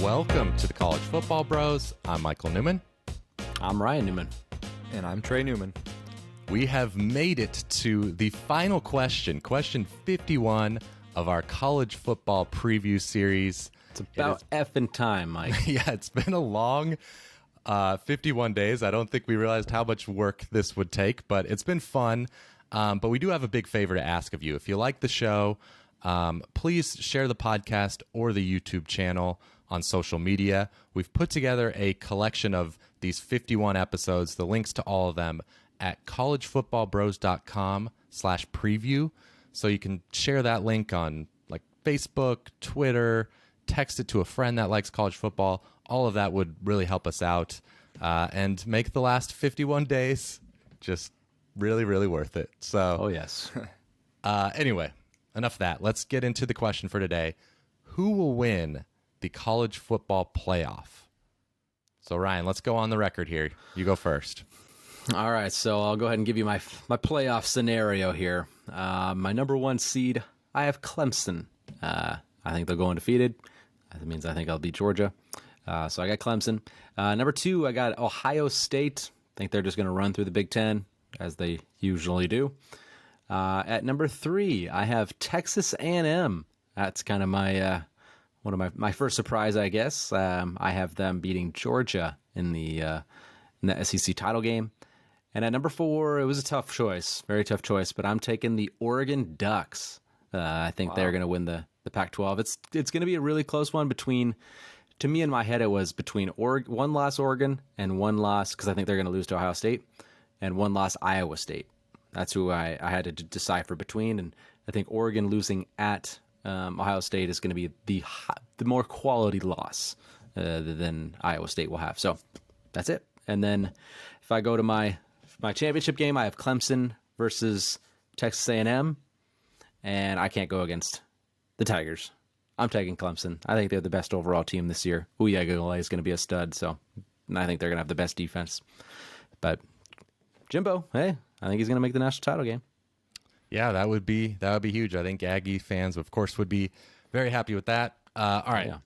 Welcome to the College Football Bros. I'm Michael Newman. I'm Ryan Newman. And I'm Trey Newman. We have made it to the final question 51 of our college football preview series. It's about effing time, Mike. Yeah, it's been a long 51 days. I don't think we realized how much work this would take, but it's been fun. But we do have a big favor to ask of you. If you like the show, please share the podcast or the YouTube channel on social media. We've put together a collection of these 51 episodes, the links to all of them at collegefootballbros.com/preview. So you can share that link on like Facebook, Twitter, text it to a friend that likes college football. All of that would really help us out and make the last 51 days just really, really worth it. So, Oh, yes. Anyway, enough of that. Let's get into the question for today. Who will win the college football playoff? So, Ryan, let's go on the record here. You go first. All right, so I'll go ahead and give you my playoff scenario here. My number one seed, I have Clemson. I think they'll go undefeated. That means I think I'll beat Georgia. So I got Clemson. Number two, I got Ohio State. I think they're just going to run through the Big Ten, as they usually do. At number three, I have Texas A&M. That's kind of my one of my first surprise, I guess. I have them beating Georgia in the SEC title game. And at number four, it was a tough choice, very tough choice, but I'm taking the Oregon Ducks. I think they're going to win the Pac-12. It's going to be a really close one between, to me in my head, it was between one loss Oregon and one loss, because I think they're going to lose to Ohio State, and one loss Iowa State. That's who I had to decipher between, and I think Oregon losing at Ohio State is going to be the more quality loss than Iowa State will have. So that's it. And then if I go to my championship game, I have Clemson versus Texas A&M, and I can't go against the Tigers. I'm taking Clemson. I think they're the best overall team this year. Uyagale is going to be a stud, so I think they're going to have the best defense. But Jimbo, hey, I think he's going to make the national title game. Yeah, that would be huge. I think Aggie fans, of course, would be very happy with that. All right, yeah.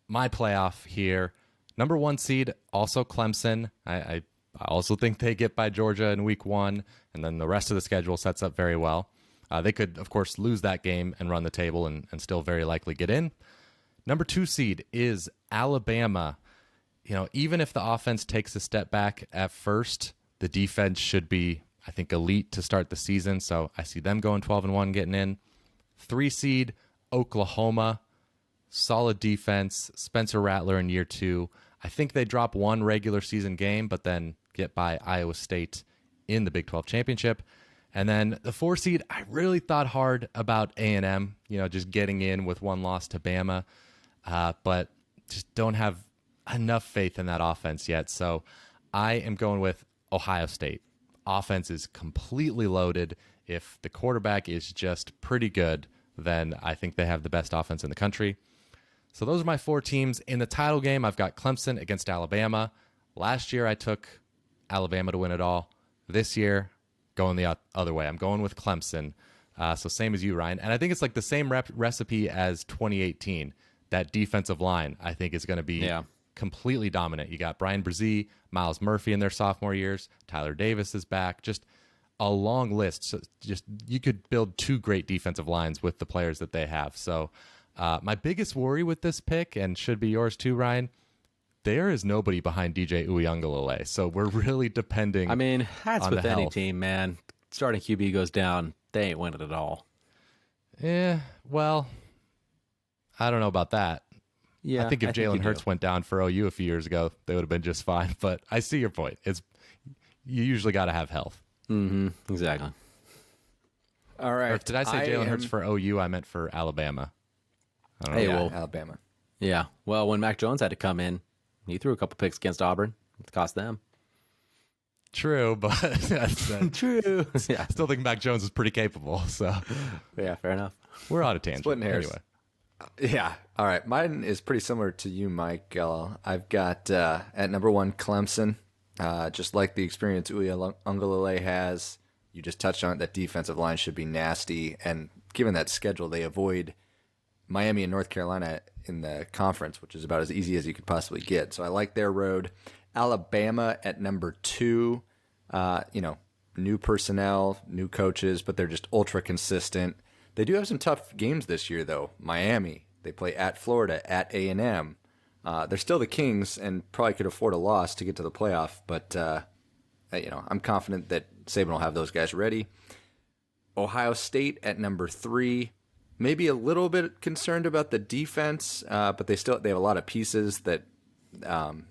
My playoff here. Number one seed, also Clemson. I also think they get by Georgia in week one, and then the rest of the schedule sets up very well. They could, of course, lose that game and run the table and still very likely get in. Number two seed is Alabama. Even if the offense takes a step back at first, the defense should be, I think, elite to start the season. So I see them going 12-1, getting in. Three seed, Oklahoma. Solid defense. Spencer Rattler in year two. I think they drop one regular season game, but then get by Iowa State in the Big 12 championship. And then the four seed, I really thought hard about A&M, just getting in with one loss to Bama, but just don't have enough faith in that offense yet. So I am going with Ohio State. Offense is completely loaded. If the quarterback is just pretty good, then I think they have the best offense in the country. So those are my four teams. In the title game, I've got Clemson against Alabama. Last year, I took Alabama to win it all. This year, going the other way. I'm going with Clemson. So same as you, Ryan. And I think it's like the same recipe as 2018. That defensive line, I think, is going to be completely dominant. You got Brian Brzee, Miles Murphy in their sophomore years. Tyler Davis is back. Just a long list. So just you could build two great defensive lines with the players that they have. So my biggest worry with this pick, and should be yours too, Ryan, there is nobody behind DJ Uiagalelei. So we're really depending. I mean, that's with any health. team, man. Starting QB goes down, they ain't winning at all. Yeah, well, I don't know about that. Yeah, I think if Jalen Hurts went down for OU a few years ago, they would have been just fine. But I see your point. You usually got to have health. Mm-hmm. Exactly. All right. Or did I say Jalen Hurts for OU? I meant for Alabama. I don't know. Hey, well, Alabama. Yeah. Well, when Mac Jones had to come in, he threw a couple picks against Auburn. It cost them. True, but True. Yeah, still think Mac Jones is pretty capable. So yeah, fair enough. We're on a tangent. Splitting hairs. Anyway. Yeah. All right. Mine is pretty similar to you, Mike. I've got at number one Clemson. Just like the experience Uiagalelei has, you just touched on it. That defensive line should be nasty, and given that schedule, they avoid Miami and North Carolina in the conference, which is about as easy as you could possibly get. So I like their road. Alabama at number 2. New personnel, new coaches, but they're just ultra consistent. They do have some tough games this year, though. Miami, they play at Florida, at A&M. They're still the Kings and probably could afford a loss to get to the playoff, but I'm confident that Saban will have those guys ready. Ohio State at number 3. Maybe a little bit concerned about the defense, but they have a lot of pieces that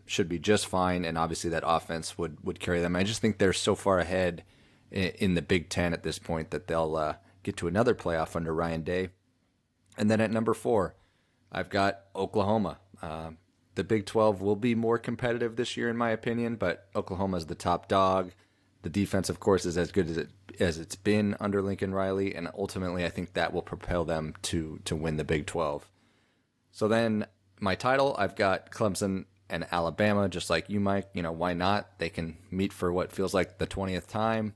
should be just fine, and obviously that offense would carry them. I just think they're so far ahead in the Big Ten at this point that they'll get to another playoff under Ryan Day. And then at number 4, I've got Oklahoma. The Big 12 will be more competitive this year, in my opinion, but Oklahoma is the top dog. The defense, of course, is as good as it's been under Lincoln Riley, and ultimately I think that will propel them to win the Big 12. So then my title, I've got Clemson and Alabama, just like you, Mike. Why not? They can meet for what feels like the 20th time.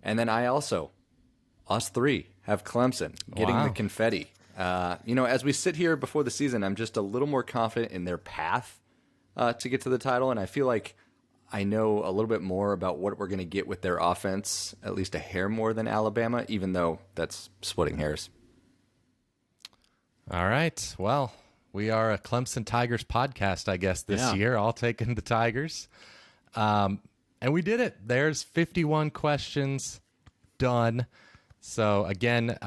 And then I also, us 3, have Clemson getting the confetti. As we sit here before the season, I'm just a little more confident in their path to get to the title, and I feel like I know a little bit more about what we're going to get with their offense, at least a hair more than Alabama, even though that's splitting hairs. All right. Well, we are a Clemson Tigers podcast, I guess, this year. All taking the Tigers. And we did it. There's 51 questions done. So again,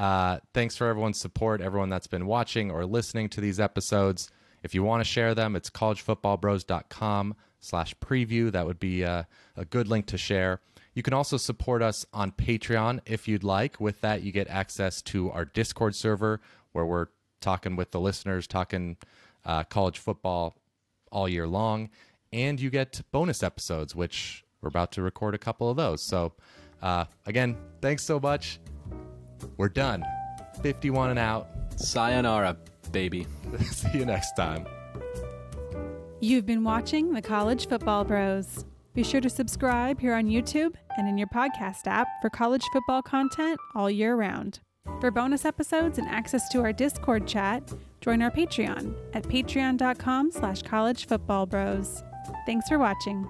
thanks for everyone's support, everyone that's been watching or listening to these episodes. If you want to share them, it's collegefootballbros.com/preview. That would be a good link to share. You can also support us on Patreon if you'd like. With that, you get access to our Discord server where we're talking with the listeners, talking college football all year long. And you get bonus episodes, which we're about to record a couple of those. So again, thanks so much. We're done. 51 and out. Sayonara, baby. See you next time. You've been watching the College Football Bros. Be sure to subscribe here on YouTube and in your podcast app for college football content all year round. For bonus episodes and access to our Discord chat, join our Patreon at patreon.com/collegefootballbros. Thanks for watching.